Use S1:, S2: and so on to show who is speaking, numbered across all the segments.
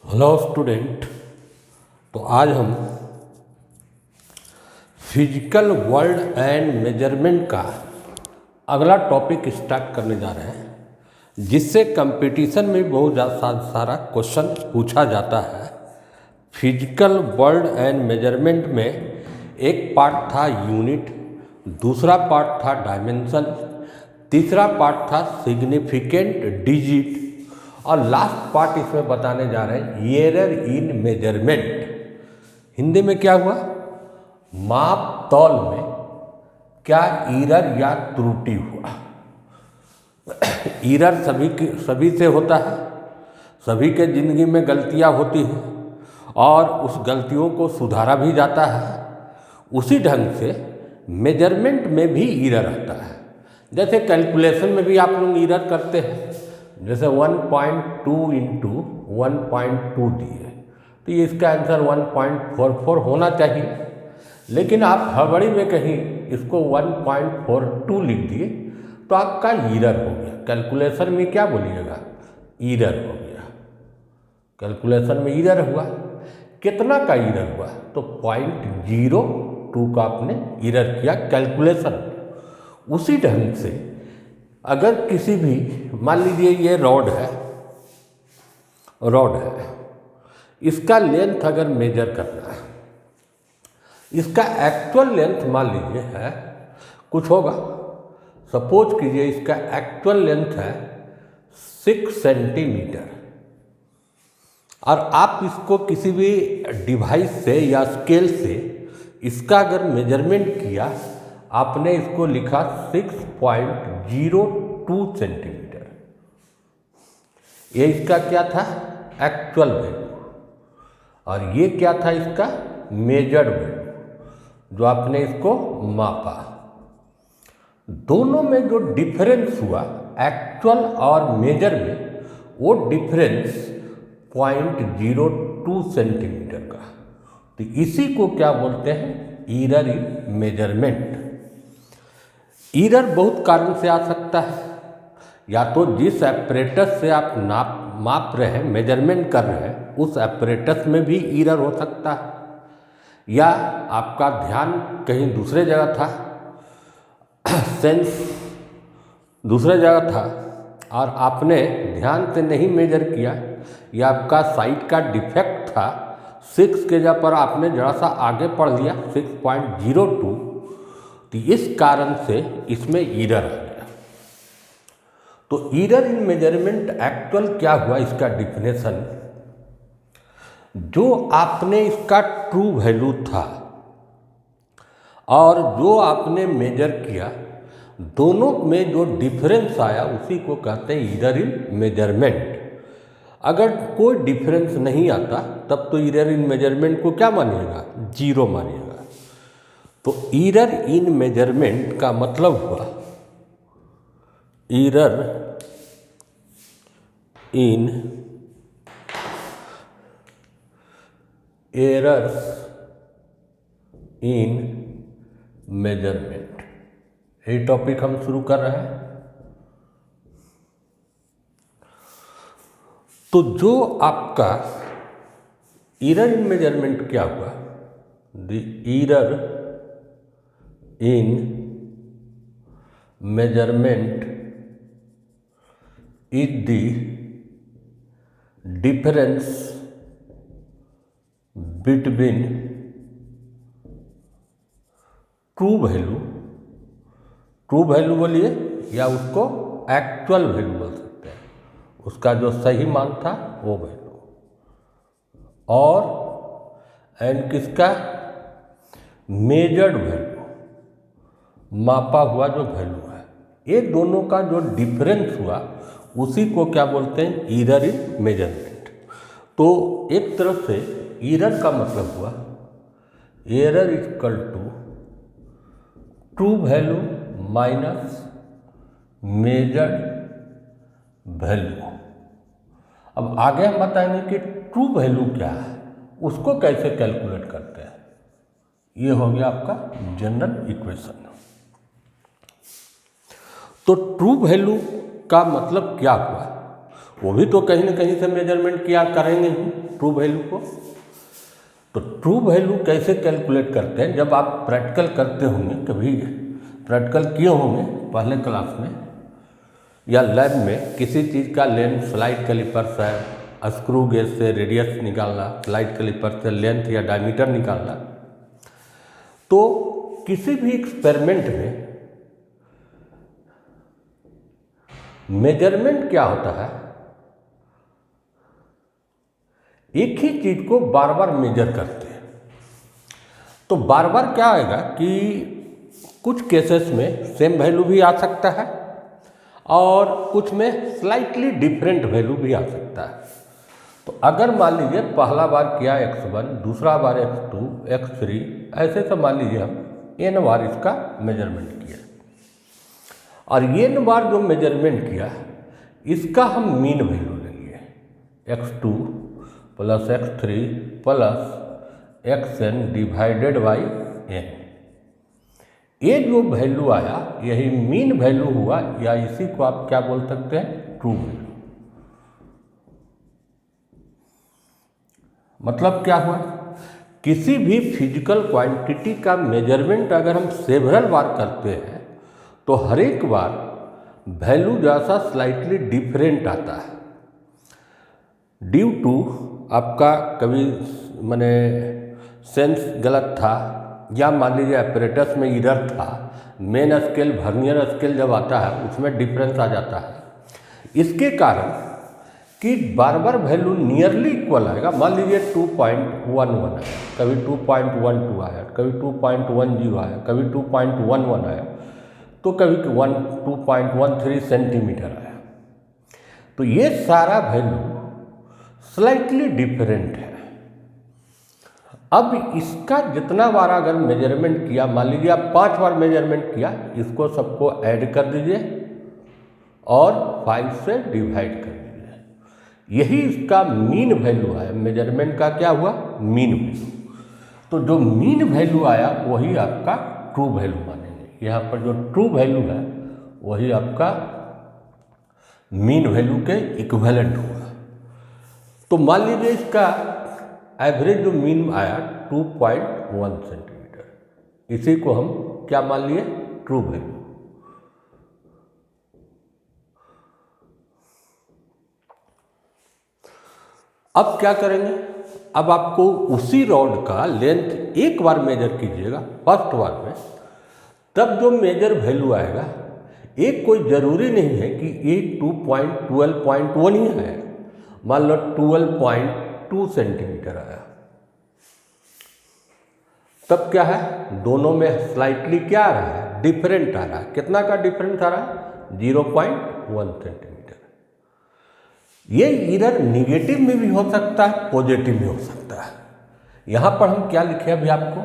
S1: Hello student. तो आज हम फिजिकल वर्ल्ड एंड मेजरमेंट का अगला टॉपिक स्टार्ट करने जा रहे हैं, जिससे कंपटीशन में बहुत सारा क्वेश्चन पूछा जाता है। फिजिकल वर्ल्ड एंड मेजरमेंट में एक पार्ट था यूनिट, दूसरा पार्ट था डायमेंशन, तीसरा पार्ट था सिग्निफिकेंट डिजिट और लास्ट पार्ट इसमें बताने जा रहे हैं एरर इन मेजरमेंट। हिंदी में क्या हुआ? माप तौल में क्या एरर या त्रुटि हुआ। एरर सभी से होता है, सभी के जिंदगी में गलतियां होती हैं और उस गलतियों को सुधारा भी जाता है। उसी ढंग से मेजरमेंट में भी एरर आता है। जैसे कैलकुलेशन में भी आप लोग एरर करते हैं, जैसे 1.2 इंटू 1.2 दिए तो ये इसका आंसर 1.44 होना चाहिए, लेकिन आप हड़बड़ी में कहीं इसको 1.42 लिख दिए तो आपका एरर हो गया। कैलकुलेशन में क्या बोलिएगा? एरर हो गया। कैलकुलेशन में एरर हुआ। कितना का एरर हुआ? तो 0.02 का आपने एरर किया कैलकुलेशन। उसी ढंग से अगर किसी भी, मान लीजिए ये रॉड है, इसका लेंथ अगर मेजर करना है, इसका एक्चुअल लेंथ मान लीजिए है कुछ होगा, सपोज कीजिए इसका एक्चुअल लेंथ है 6 सेंटीमीटर और आप इसको किसी भी डिवाइस से या स्केल से इसका अगर मेजरमेंट किया, आपने इसको लिखा 6.02 सेंटीमीटर। ये इसका क्या था? Actual value. और ये क्या था? इसका मेजर्ड वैल्यू, जो आपने इसको मापा। दोनों में जो डिफरेंस हुआ एक्चुअल और मेजर में, वो डिफरेंस 0.02 सेंटीमीटर का। तो इसी को क्या बोलते हैं? Error in measurement. एरर बहुत कारण से आ सकता है, या तो जिस एपरेटस से आप माप रहे हैं, मेजरमेंट कर रहे हैं, उस एपरेटस में भी एरर हो सकता है, या आपका ध्यान कहीं दूसरे जगह था, सेंस दूसरे जगह था और आपने ध्यान से नहीं मेजर किया, या आपका साइट का डिफेक्ट था, 6 के जगह पर आपने जरा सा आगे पढ़ लिया 6.02, तो इस कारण से इसमें एरर आ गया। तो एरर इन मेजरमेंट एक्चुअल क्या हुआ? इसका डिफिनेशन, जो आपने इसका ट्रू वैल्यू था और जो आपने मेजर किया, दोनों में जो डिफरेंस आया उसी को कहते हैं एरर इन मेजरमेंट। अगर कोई डिफरेंस नहीं आता तब तो एरर इन मेजरमेंट को क्या मानिएगा? 0 मानिएगा। तो एरर इन मेजरमेंट का मतलब हुआ एरर इन मेजरमेंट। ये टॉपिक हम शुरू कर रहे हैं। तो जो आपका एरर इन मेजरमेंट क्या हुआ? The error in measurement is the difference between true value बोलिए, या उसको एक्चुअल वैल्यू बोल सकते हैं, उसका जो सही मान था वो वैल्यू, और एंड किसका? मेजर्ड वैल्यू, मापा हुआ जो वैल्यू है। ये दोनों का जो डिफरेंस हुआ उसी को क्या बोलते हैं? Error in measurement. तो एक तरफ से एरर का मतलब हुआ error equal to true value minus measured value. अब आगे हम बताएंगे कि ट्रू वैल्यू क्या है, उसको कैसे कैलकुलेट करते हैं। ये हो गया आपका जनरल इक्वेशन। तो ट्रू वैल्यू का मतलब क्या हुआ? वो भी तो कहीं ना कहीं से मेजरमेंट किया करेंगे ही ट्रू वैल्यू को। तो ट्रू वैल्यू कैसे कैलकुलेट करते हैं, जब आप प्रैक्टिकल करते होंगे, कभी प्रैक्टिकल किए होंगे पहले क्लास में या लैब में, किसी चीज़ का लेंथ स्लाइड कैलिपर से, स्क्रू गेज से रेडियस निकालना, स्लाइड कैलिपर से लेंथ या डायमीटर निकालना। तो किसी भी एक्सपेरिमेंट में मेजरमेंट क्या होता है, एक ही चीज को बार बार मेजर करते हैं। तो बार बार क्या आएगा कि कुछ केसेस में सेम वैल्यू भी आ सकता है और कुछ में स्लाइटली डिफरेंट वैल्यू भी आ सकता है। तो अगर मान लीजिए पहला बार किया x1, दूसरा बार x2, x3, ऐसे तो मान लीजिए हम n बार इसका मेजरमेंट किया, और n बार जो मेजरमेंट किया इसका हम मीन वैल्यू लेंगे, x2 plus x3 plus xn divided by n। ये जो वैल्यू आया यही मीन वैल्यू हुआ, या इसी को आप क्या बोल सकते हैं, ट्रू वैल्यू। मतलब क्या हुआ, किसी भी फिजिकल क्वांटिटी का मेजरमेंट अगर हम सेवरल बार करते हैं तो हर एक बार वैल्यू जैसा स्लाइटली डिफरेंट आता है, ड्यू टू आपका कभी माने सेंस गलत था, या मान लीजिए ऑपरेटर्स में एरर था, मेन स्केल वर्नियर स्केल जब आता है उसमें डिफरेंस आ जाता है। इसके कारण कि बार बार वैल्यू नियरली इक्वल आएगा। मान लीजिए 2.11 आया, कभी 2.12 आया, कभी 2.10 आया, कभी 2.11 आया, तो कभी 2.13 सेंटीमीटर आया। तो ये सारा वैल्यू स्लाइटली डिफरेंट है। अब इसका जितना बार अगर मेजरमेंट किया, मान लीजिए आप 5 बार मेजरमेंट किया, इसको सबको ऐड कर दीजिए और 5 से डिवाइड कर दीजिए। यही इसका मीन वैल्यू है। मेजरमेंट का क्या हुआ, मीन वैल्यू। तो जो मीन वैल्यू आया वही आपका ट्रू वैल्यू मानेंगे। यहाँ पर जो ट्रू वैल्यू है वही आपका मीन वैल्यू के इक्विवेलेंट हुआ। तो मान लीजिए इसका एवरेज जो मीन आया 2.1 सेंटीमीटर, इसी को हम क्या मान लिए, ट्रू वैल्यू। अब क्या करेंगे, अब आपको उसी रॉड का लेंथ एक बार मेजर कीजिएगा फर्स्ट बार में, तब जो मेजर वैल्यू आएगा एक कोई ज़रूरी नहीं है कि ये 2.12.1 ही है। मान लो 12.2 सेंटीमीटर आया, तब क्या है, दोनों में स्लाइटली क्या आ रहा है, डिफरेंट आ रहा है। कितना का डिफरेंस आ रहा है, 0.1 सेंटीमीटर। ये एरर निगेटिव में भी हो सकता है, पॉजिटिव में हो सकता है। यहाँ पर हम क्या लिखे अभी आपको,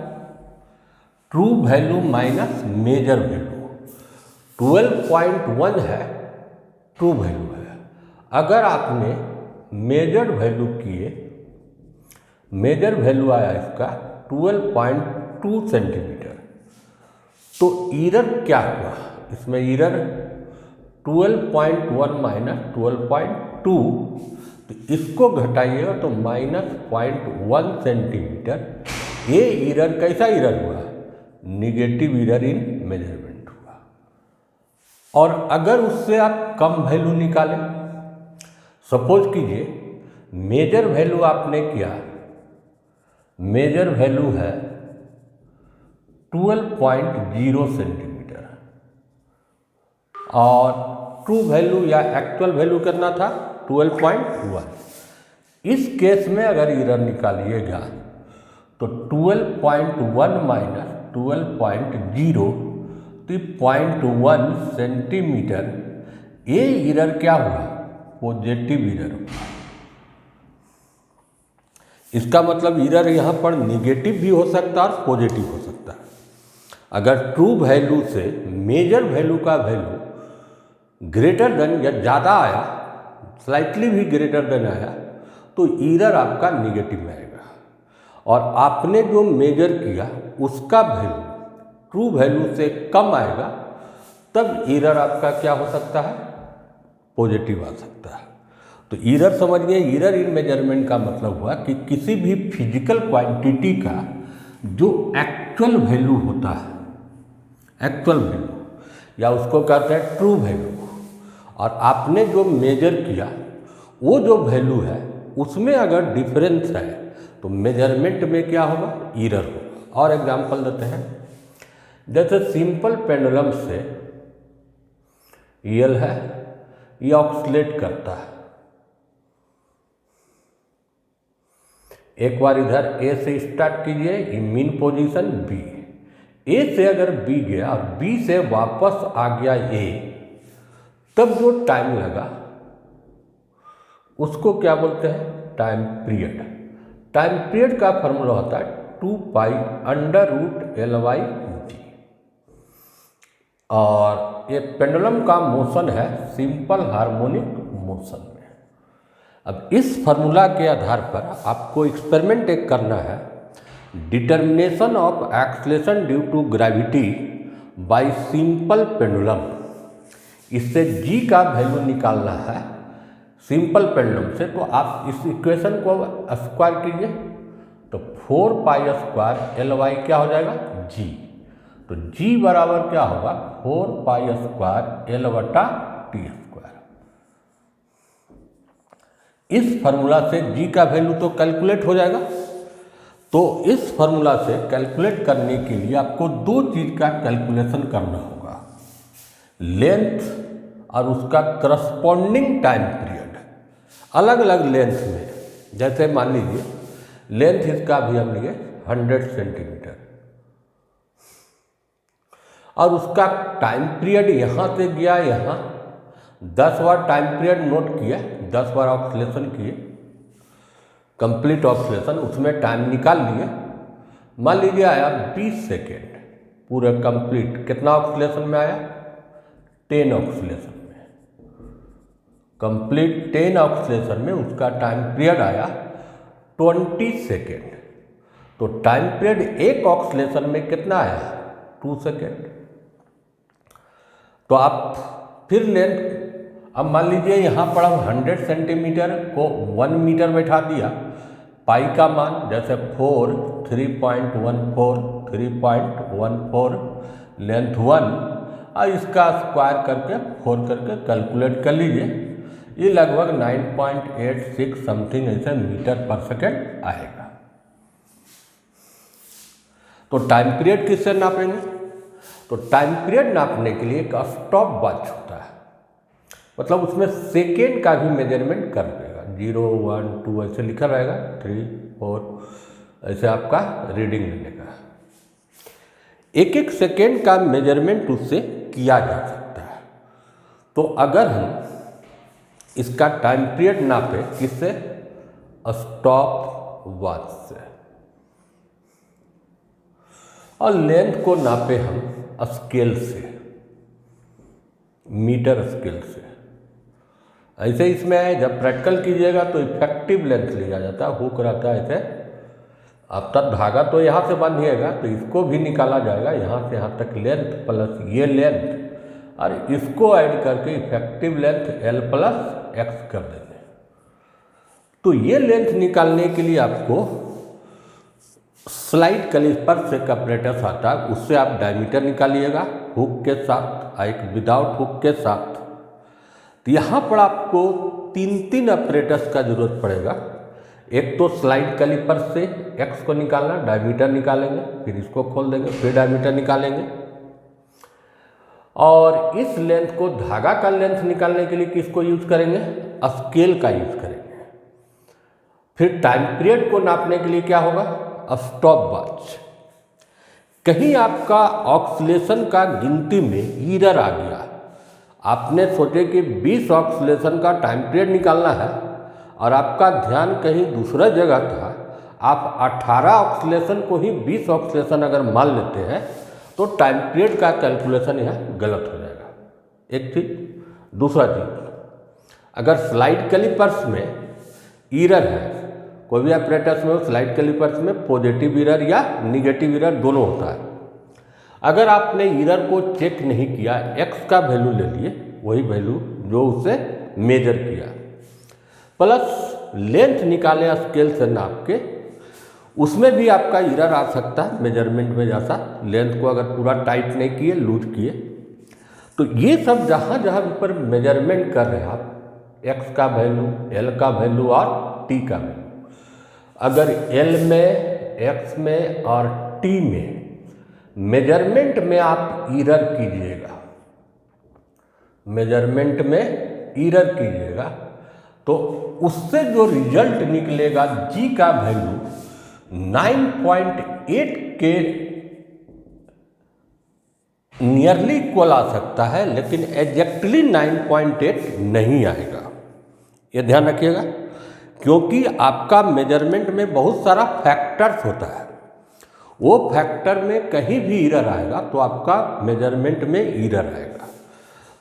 S1: true value minus measure value. 12.1 है ट्रू वैल्यू है। अगर आपने मेजर वैल्यू किए, मेजर वैल्यू आया इसका 12.2 सेंटीमीटर, तो एरर क्या हुआ इसमें, एरर 12.1 माइनस 12.2, तो इसको घटाइएगा तो -0.1 सेंटीमीटर। ये एरर कैसा एरर हुआ, निगेटिव एरर इन मेजरमेंट हुआ। और अगर उससे आप कम वैल्यू निकालें, सपोज कीजिए मेजर वैल्यू आपने किया, मेजर वैल्यू है 12.0 सेंटीमीटर और ट्रू वैल्यू या एक्चुअल वैल्यू कितना था 12.1। इस केस में अगर एरर निकालिएगा तो 12.1 माइनस 12.0 तो 0.1 सेंटीमीटर। ये एरर क्या हुआ, पॉजिटिव एरर हुआ। इसका मतलब एरर यहाँ पर निगेटिव भी हो सकता है और पॉजिटिव हो सकता है। अगर ट्रू वैल्यू से मेजर वैल्यू का वैल्यू ग्रेटर देन या ज़्यादा आया, स्लाइटली भी ग्रेटर देन आया, तो एरर आपका निगेटिव में आएगा। और आपने जो मेजर किया उसका वैल्यू ट्रू वैल्यू से कम आएगा, तब एरर आपका क्या हो सकता है, पॉजिटिव आ सकता है। तो ईरर समझिए, ईरर इन मेजरमेंट का मतलब हुआ कि किसी भी फिजिकल क्वांटिटी का जो एक्चुअल वैल्यू होता है, एक्चुअल वैल्यू या उसको कहते हैं ट्रू वैल्यू, और आपने जो मेजर किया वो जो वैल्यू है उसमें अगर डिफरेंस है तो मेजरमेंट में क्या होगा, ईरर होगा। और एग्जांपल देते हैं, जैसे सिंपल पेंडुलम से यल है, ये ऑक्सीलेट करता है। एक बार इधर ए से स्टार्ट कीजिए, ये मीन पोजीशन बी, ए से अगर बी गया और बी से वापस आ गया ए, तब जो टाइम लगा उसको क्या बोलते हैं, टाइम पीरियड। टाइम पीरियड का फॉर्मूला होता है 2π√L/G, और ये पेंडुलम का मोशन है सिंपल हार्मोनिक मोशन में। अब इस फार्मूला के आधार पर आपको एक्सपेरिमेंट एक करना है, determination of acceleration due to gravity bye simple pendulum. इससे जी का वैल्यू निकालना है सिंपल पेंडुलम से। तो आप इस इक्वेशन को स्क्वायर कीजिए तो 4π² क्या हो जाएगा, जी। तो जी बराबर क्या होगा, 4π²L/T²। इस फार्मूला से जी का वैल्यू तो कैलकुलेट हो जाएगा। तो इस फार्मूला से कैलकुलेट करने के लिए आपको दो चीज़ का कैलकुलेशन करना होगा, लेंथ और उसका करस्पॉन्डिंग टाइम पीरियड। अलग अलग लेंथ में, जैसे मान लीजिए लेंथ इसका भी हम लिए 100 सेंटीमीटर, और उसका टाइम पीरियड यहाँ से गया यहाँ 10 बार टाइम पीरियड नोट किया, 10 बार ऑक्सीलेशन किए, कंप्लीट ऑक्सीलेशन, उसमें टाइम निकाल लिए। मान लीजिए आया 20 सेकेंड पूरा कंप्लीट, कितना ऑक्सीलेशन में आया, 10 ऑक्सीलेशन में, कंप्लीट 10 ऑक्सीलेशन में उसका टाइम पीरियड आया 20 सेकेंड। तो टाइम पीरियड एक ऑक्सीलेशन में कितना आया, 2 सेकेंड। तो आप फिर लेंथ, अब मान लीजिए यहाँ पर हम 100 सेंटीमीटर को 1 मीटर बैठा दिया, पाई का मान जैसे 4, 3.14, 3.14 लेंथ 1, और इसका स्क्वायर करके 4 करके कैलकुलेट कर लीजिए, ये लगभग 9.86 समथिंग ऐसे मीटर पर सेकेंड आएगा। तो टाइम पीरियड किससे नापेंगे, तो टाइम पीरियड नापने के लिए एक स्टॉप वॉच होता है, मतलब उसमें सेकेंड का भी मेजरमेंट कर देगा, 0, 1, 2 ऐसे लिखा रहेगा, 3, 4 ऐसे आपका रीडिंग लेने का। एक एक सेकेंड का मेजरमेंट उससे किया जा सकता है। तो अगर हम इसका टाइम पीरियड नापे किससे, स्टॉप वॉच से, और लेंथ को नापे हम स्केल से, मीटर स्केल से। ऐसे इसमें है, जब प्रैक्टिकल कीजिएगा तो इफेक्टिव लेंथ लिया जाता है, हुक रहता है ऐसे, अब तक धागा तो यहाँ से बांधिएगा तो इसको भी निकाला जाएगा, यहाँ से यहाँ तक लेंथ प्लस ये लेंथ, और इसको ऐड करके इफेक्टिव लेंथ L+X कर देंगे। तो ये लेंथ निकालने के लिए आपको स्लाइड कैलिपर से ऑपरेटर्स आता है, उससे आप डायमीटर निकालिएगा हुक के साथ, एक विदाउट हुक के साथ। तो यहाँ पर आपको 3 ऑपरेटर्स का जरूरत पड़ेगा। एक तो स्लाइड कैलिपर से एक्स को निकालना, डायमीटर निकालेंगे, फिर इसको खोल देंगे, फिर डायमीटर निकालेंगे, और इस लेंथ को, धागा का लेंथ निकालने के लिए किसको यूज करेंगे, स्केल का यूज करेंगे। फिर टाइम पीरियड को नापने के लिए क्या होगा, स्टॉप वॉच। कहीं आपका ऑक्सीलेशन का गिनती में ईरर आ गया, आपने सोचे कि 20 ऑक्सीलेशन का टाइम पीरियड निकालना है और आपका ध्यान कहीं दूसरा जगह था, आप 18 ऑक्सीलेशन को ही 20 ऑक्सीलेशन अगर मान लेते हैं तो टाइम पीरियड का कैलकुलेशन यहाँ गलत हो जाएगा, एक चीज। दूसरा चीज, अगर स्लाइड कैलिपर्स में ईरर है, कोई भी ऑपरेटर्स में स्लाइड कैलिपर्स में पॉजिटिव ईरर या निगेटिव ईरर दोनों होता है। अगर आपने ईरर को चेक नहीं किया, एक्स का वैल्यू ले लिए, वही वैल्यू जो उसे मेजर किया, प्लस लेंथ निकालें स्केल से नाप के, उसमें भी आपका एरर आ सकता है मेजरमेंट में। जैसा लेंथ को अगर पूरा टाइट नहीं किए, लूज किए, तो ये सब जहाँ जहाँ पर मेजरमेंट कर रहे हैं आप, x का वैल्यू, l का वैल्यू और t का वैल्यू, अगर l में, x में और t में मेजरमेंट में आप एरर कीजिएगा, मेजरमेंट में एरर कीजिएगा, तो उससे जो रिजल्ट निकलेगा g का वैल्यू 9.8 के नियरली इक्वल आ सकता है, लेकिन एग्जैक्टली 9.8 नहीं आएगा। ये ध्यान रखिएगा, क्योंकि आपका मेजरमेंट में बहुत सारा फैक्टर्स होता है। वो फैक्टर में कहीं भी एरर आएगा तो आपका मेजरमेंट में एरर आएगा।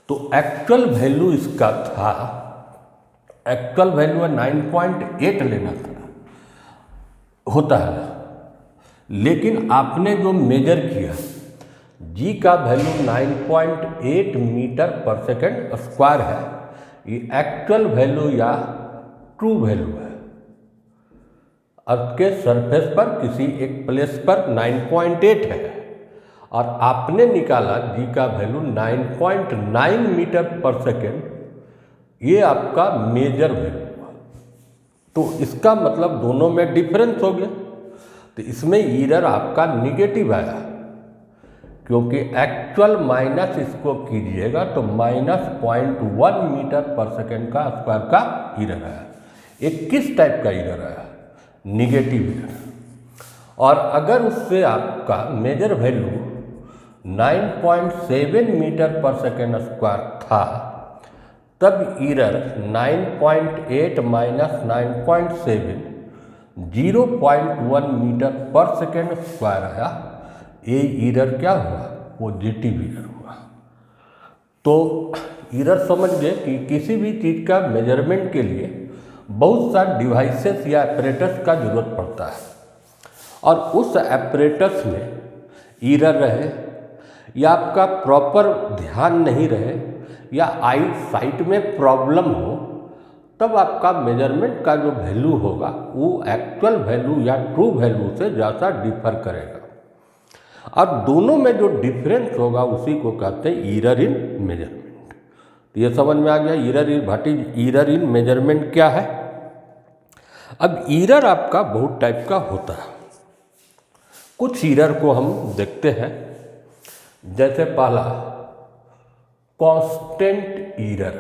S1: तो एक्चुअल वैल्यू इसका था, एक्चुअल वैल्यू 9.8 लेना था, होता है, लेकिन आपने जो मेजर किया जी का वैल्यू 9.8 मीटर पर सेकेंड स्क्वायर है, ये एक्चुअल वैल्यू या ट्रू वैल्यू है। अर्थ के सरफेस पर किसी एक प्लेस पर 9.8 है और आपने निकाला जी का वैल्यू 9.9 मीटर पर सेकेंड, ये आपका मेजर वैल्यू हुआ। तो इसका मतलब दोनों में डिफरेंस हो गया, तो इसमें एरर आपका निगेटिव आया, क्योंकि एक्चुअल माइनस इसको कीजिएगा तो -0.1 मीटर पर सेकेंड का स्क्वायर का एरर आया। एक किस टाइप का एरर आया? Negative error. और अगर उससे आपका मेजर वैल्यू 9.7 मीटर पर सेकेंड स्क्वायर था, तब एरर 9.8 माइनस 9.7 0.1 मीटर पर सेकेंड स्क्वायर आया। ये एरर क्या हुआ? पॉजिटिव एरर हुआ। तो एरर समझ गए कि किसी भी चीज़ का मेजरमेंट के लिए बहुत सारे डिवाइसेस या एपरेटस का जरूरत पड़ता है, और उस एपरेटस में एरर रहे या आपका प्रॉपर ध्यान नहीं रहे या आई साइट में प्रॉब्लम हो, तब आपका मेजरमेंट का जो वैल्यू होगा वो एक्चुअल वैल्यू या ट्रू वैल्यू से ज़्यादा डिफर करेगा। और दोनों में जो डिफरेंस होगा उसी को कहते हैं एरर इन मेजरमेंट। तो ये समझ में आ गया error in what is error in measurement क्या है। अब एरर आपका बहुत टाइप का होता है। कुछ एरर को हम देखते हैं, जैसे पहला कांस्टेंट एरर।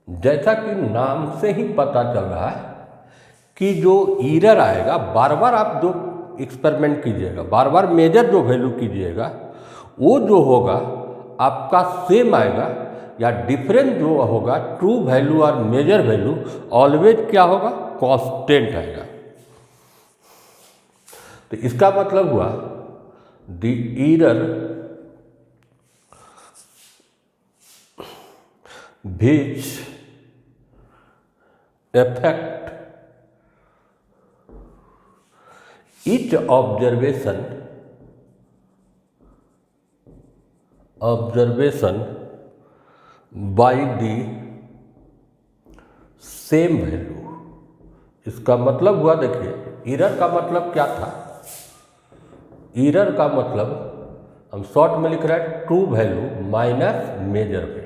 S1: जैसा कि नाम से ही पता चल रहा है कि जो एरर आएगा, बार बार आप जो एक्सपेरिमेंट कीजिएगा, बार बार मेजर जो वैल्यू कीजिएगा, वो जो होगा आपका सेम आएगा, या डिफरेंस जो होगा ट्रू वैल्यू और मेजर वैल्यू ऑलवेज क्या होगा? कांस्टेंट आएगा। तो इसका मतलब हुआ the error which affect each observation by the same value। इसका मतलब हुआ, देखिए एरर का मतलब क्या था? एरर का मतलब हम शॉर्ट में लिख रहे हैं true value minus measure value.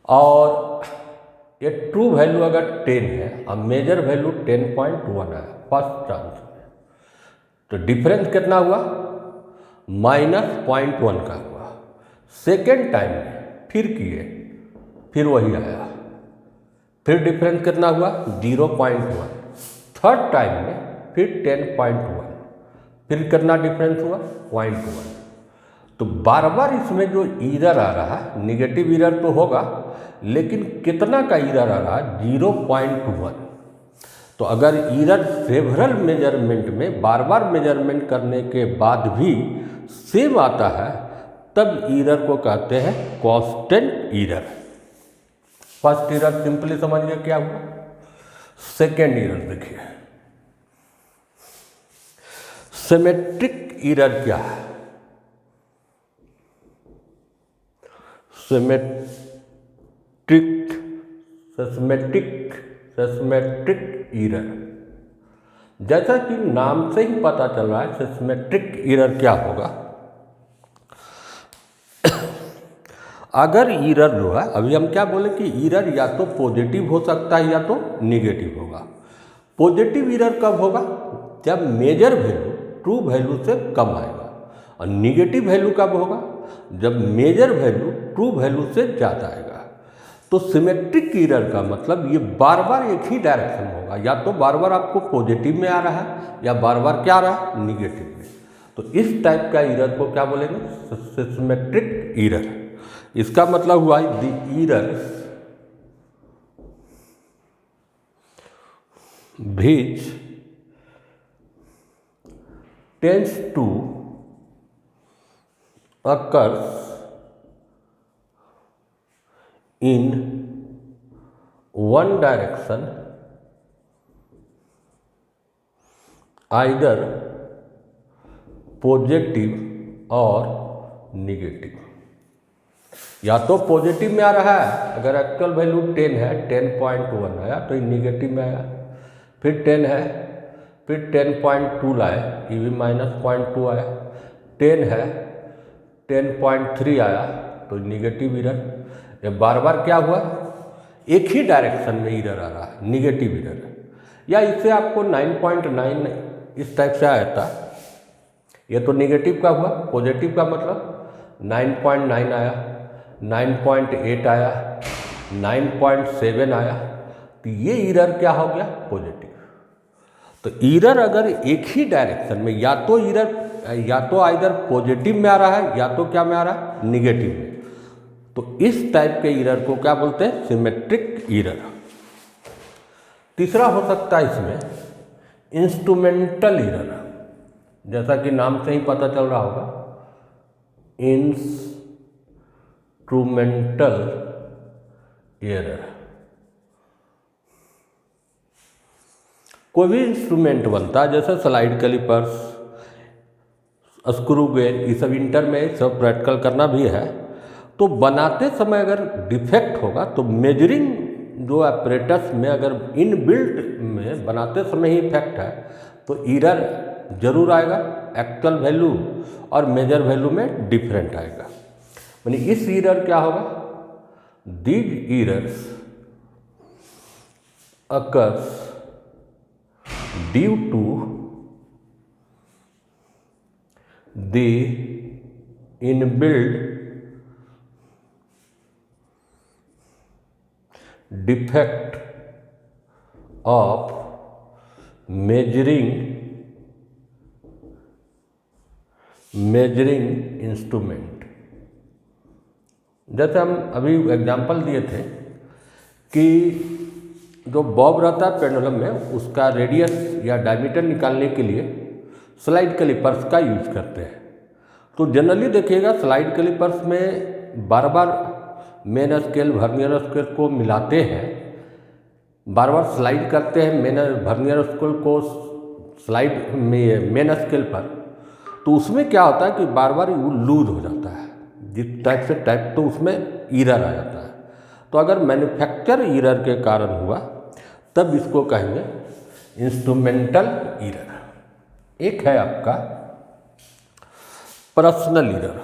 S1: और ये ट्रू वैल्यू अगर 10 है और मेजर वैल्यू 10.1 है फर्स्ट चांस में, तो डिफरेंस कितना हुआ? -0.1 का हुआ। सेकेंड टाइम में फिर किए, फिर वही आया, फिर डिफरेंस कितना हुआ? 0.1। थर्ड टाइम में फिर 10.1, फिर कितना डिफरेंस हुआ? 0.1। तो बार बार इसमें जो एरर आ रहा है, निगेटिव एरर तो होगा, लेकिन कितना का एरर आ रहा है? 0.1। तो अगर एरर सेवरल मेजरमेंट में बार बार मेजरमेंट करने के बाद भी सेम आता है, तब एरर को कहते हैं constant error. First error simply समझिए क्या हुआ। सेकेंड एरर देखिए, सिमेट्रिक एरर क्या है? सिस्मेट्रिक एरर। जैसा कि नाम से ही पता चल रहा है सिस्मेट्रिक एरर क्या होगा। अगर एरर जो है, अभी हम क्या बोले कि एरर या तो पॉजिटिव हो सकता है या तो निगेटिव होगा। पॉजिटिव एरर कब होगा? जब मेजर वैल्यू ट्रू वैल्यू से कम आएगा। और निगेटिव वैल्यू कब होगा? जब मेजर वैल्यू ट्रू वैल्यू से ज़्यादा आएगा। तो सिमेट्रिक एरर का मतलब ये बार बार एक ही डायरेक्शन में होगा, या तो बार बार आपको पॉजिटिव में आ रहा है या बार बार क्या आ रहा है, निगेटिव में। तो इस टाइप का एरर को क्या बोलेंगे? Symmetric error. इसका मतलब हुआ the error which tends to occurs in one direction, either positive और निगेटिव। या तो पॉजिटिव में आ रहा है, अगर एक्चुअल वैल्यू 10 है, 10.1 आया तो ये निगेटिव में आया। फिर 10 है, फिर 10.2 लाए, ये भी -0.2 आया। 10 है, 10.3 आया तो निगेटिव एरर। ये बार बार क्या हुआ? एक ही डायरेक्शन में एरर आ रहा है, निगेटिव एरर। या इससे आपको 9.9 इस टाइप से आया था, ये तो निगेटिव का हुआ। पॉजिटिव का मतलब 9.9 आया, 9.8 आया, 9.7 आया, तो ये एरर क्या हो गया? पॉजिटिव। तो एरर अगर एक ही डायरेक्शन में, या तो एरर या तो आइदर पॉजिटिव में आ रहा है या तो क्या में आ रहा है? निगेटिव में। तो इस टाइप के एरर को क्या बोलते हैं? Symmetric error. तीसरा हो सकता है इसमें इंस्ट्रूमेंटल एरर। जैसा कि नाम से ही पता चल रहा होगा, इंस्ट्रूमेंटल एरर। कोई भी इंस्ट्रूमेंट बनता है, जैसे स्लाइड कैलिपर्स, स्क्रू गेज, ये सब इंटर में सब प्रैक्टिकल करना भी है। तो बनाते समय अगर डिफेक्ट होगा तो मेजरिंग जो अपरेटस में अगर इनबिल्ट में बनाते समय ही इफेक्ट है तो एरर जरूर आएगा। एक्चुअल वैल्यू और मेजर वैल्यू में डिफरेंट आएगा। यानी इस एरर क्या होगा? These errors occurs due to the inbuilt defect of measuring instrument। जैसे हम अभी एग्जाम्पल दिए थे कि जो बॉब रहता है पेंडुलम में, उसका रेडियस या डायमीटर निकालने के लिए स्लाइड कैलिपर्स का यूज करते हैं। तो जनरली देखिएगा स्लाइड कैलिपर्स में बार बार मेन स्केल वर्नियर स्केल को मिलाते हैं, बार बार स्लाइड करते हैं मेन वर्नियर स्केल को स्लाइड में मेन स्केल पर। तो उसमें क्या होता है कि बार बार वो लूज हो जाता है, जिस टाइप से टाइप, तो उसमें एरर आ जाता है। तो अगर मैन्युफैक्चर एरर के कारण हुआ तब इसको कहेंगे इंस्ट्रूमेंटल एरर। एक है आपका पर्सनल एरर,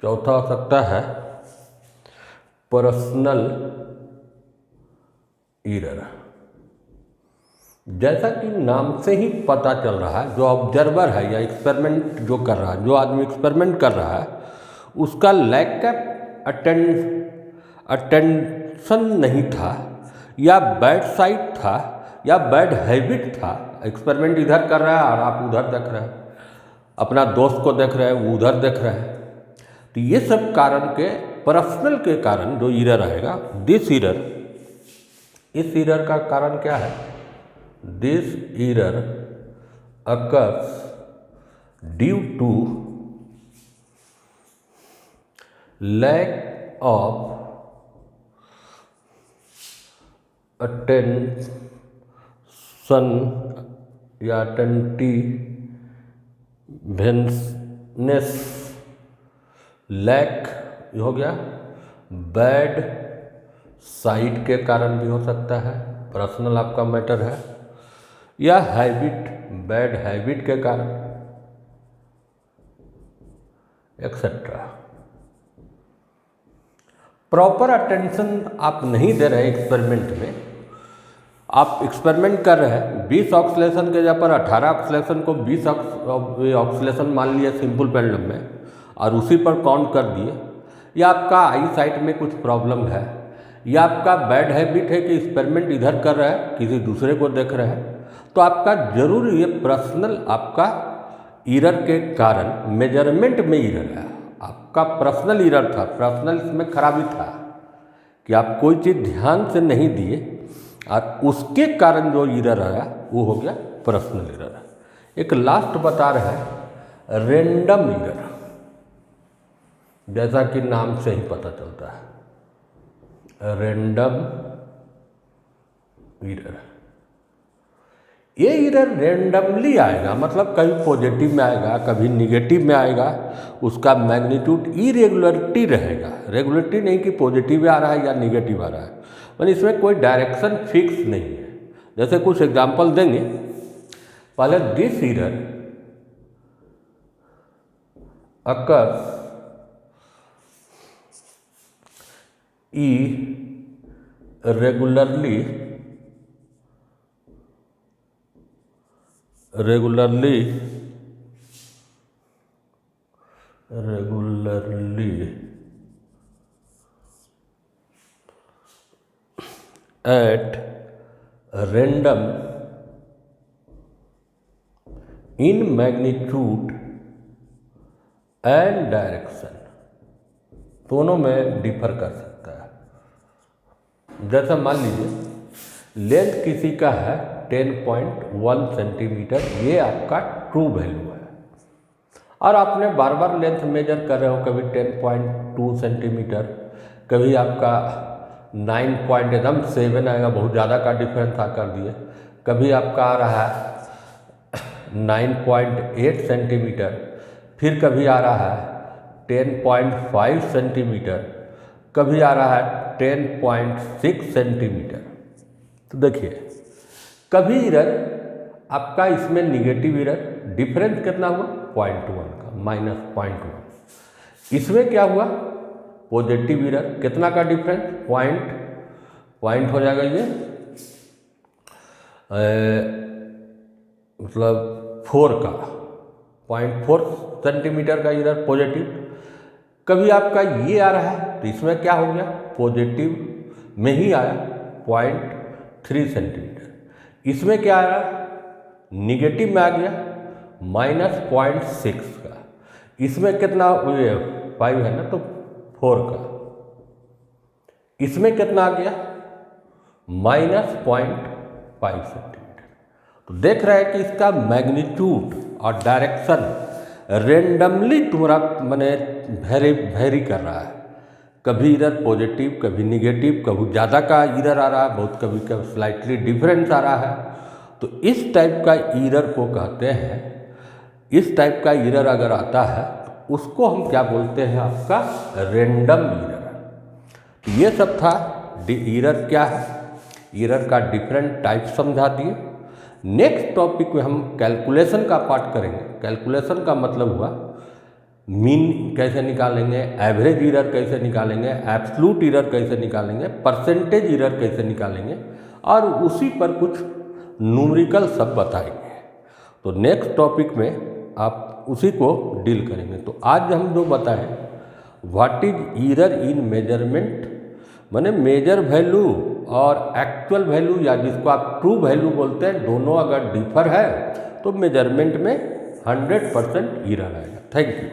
S1: चौथा हो सकता है पर्सनल एरर। जैसा कि नाम से ही पता चल रहा है, जो ऑब्जर्वर है या एक्सपेरिमेंट जो कर रहा है, जो आदमी एक्सपेरिमेंट कर रहा है, उसका लैक का अटेंशन नहीं था, या बैड साइट था, या बैड हैबिट था। एक्सपेरिमेंट इधर कर रहा है और आप उधर देख रहे हैं, अपना दोस्त को देख रहे हैं, वो उधर देख रहे हैं। तो ये सब कारण के, पर्सनल के कारण जो एरर आएगा, दिस एरर, इस एरर का कारण क्या है? This error occurs due to lack of attention या अटेंटिवनेस, लैक हो गया, बैड साइट के कारण भी हो सकता है, पर्सनल आपका मैटर है, या हैबिट, बैड हैबिट के कारण, एक्सेट्रा। प्रॉपर अटेंशन आप नहीं दे रहे एक्सपेरिमेंट में, आप एक्सपेरिमेंट कर रहे हैं 20 ऑक्सीलेशन के जगह पर 18 ऑक्सीलेशन को 20 ऑक्सीलेशन मान लिया सिंपल पेंडुलम में और उसी पर काउंट कर दिए, या आपका आई साइट में कुछ प्रॉब्लम है, या आपका बैड हैबिट है कि एक्सपेरिमेंट इधर कर रहा है किसी दूसरे को देख रहे हैं, तो आपका जरूर ये पर्सनल आपका ईरर के कारण मेजरमेंट में ईरर है, आपका पर्सनल ईरर था, पर्सनल इसमें खराबी था कि आप कोई चीज़ ध्यान से नहीं दिए और उसके कारण जो ईरर आया वो हो गया पर्सनल ईरर। एक लास्ट बता रहा है रेंडम ईरर, जैसा कि नाम से ही पता चलता है रेंडम ईरर। ये ईरर रेंडमली आएगा, मतलब कभी पॉजिटिव में आएगा कभी निगेटिव में आएगा, उसका मैग्नीट्यूड इरेगुलरिटी रहेगा, रेगुलरिटी नहीं कि पॉजिटिव आ रहा है या निगेटिव आ रहा है, मतलब इसमें कोई डायरेक्शन फिक्स नहीं है। जैसे कुछ एग्जांपल देंगे, पहले this error occurs irregularly at random in magnitude and direction, दोनों में डिफर कर सकता है। जैसा मान लीजिए लेंथ किसी का है 10.1 सेंटीमीटर, ये आपका ट्रू वैल्यू है, और आपने बार बार लेंथ मेजर कर रहे हो, कभी 10.2 सेंटीमीटर, कभी आपका 9.7 आएगा, बहुत ज़्यादा का डिफरेंस आ कर दिए, कभी आपका आ रहा है 9.8 सेंटीमीटर, फिर कभी आ रहा है 10.5 सेंटीमीटर, कभी आ रहा है 10.6 सेंटीमीटर। तो देखिए कभी इरर आपका इसमें निगेटिव इरर, डिफरेंस कितना हुआ 0.1 का, -0.1। इसमें क्या हुआ पॉजिटिव इरर, कितना का डिफरेंस, पॉइंट हो जाएगा ये मतलब 4 का, 0.4 सेंटीमीटर का इरर पॉजिटिव। कभी आपका ये आ रहा है तो इसमें क्या हो गया पॉजिटिव में ही आया 0.3 सेंटीमीटर, इसमें क्या आ रहा निगेटिव में आ गया -0.6 का, इसमें कितना 5 है ना तो 4 का, इसमें कितना आ गया -0.5 सेंटीमीटर। तो देख रहे हैं कि इसका मैग्नीट्यूड और डायरेक्शन रेंडमली तुम्हारा मैंने वेरी कर रहा है, कभी इधर पॉजिटिव कभी निगेटिव, कभी ज़्यादा का इरर आ रहा है, बहुत कभी कभी स्लाइटली डिफरेंस आ रहा है। तो इस टाइप का इरर को कहते हैं, इस टाइप का इरर अगर आता है तो उसको हम क्या बोलते हैं, आपका रेंडम इरर। तो ये सब था इरर क्या है, इरर का डिफरेंट टाइप समझा दिए। नेक्स्ट टॉपिक में हम कैलकुलेशन का पार्ट करेंगे। कैलकुलेशन का मतलब हुआ मीन कैसे निकालेंगे, एवरेज इरर कैसे निकालेंगे, एब्सलूट इरर कैसे निकालेंगे, परसेंटेज इरर कैसे निकालेंगे, और उसी पर कुछ न्यूमेरिकल सब बताएंगे। तो नेक्स्ट टॉपिक में आप उसी को डील करेंगे। तो आज हम जो बताएं what is error in measurement, माने मेजर वैल्यू और एक्चुअल वैल्यू या जिसको आप ट्रू वैल्यू बोलते हैं, दोनों अगर डिफर है तो मेजरमेंट में 100% इरर आएगा। Thank you.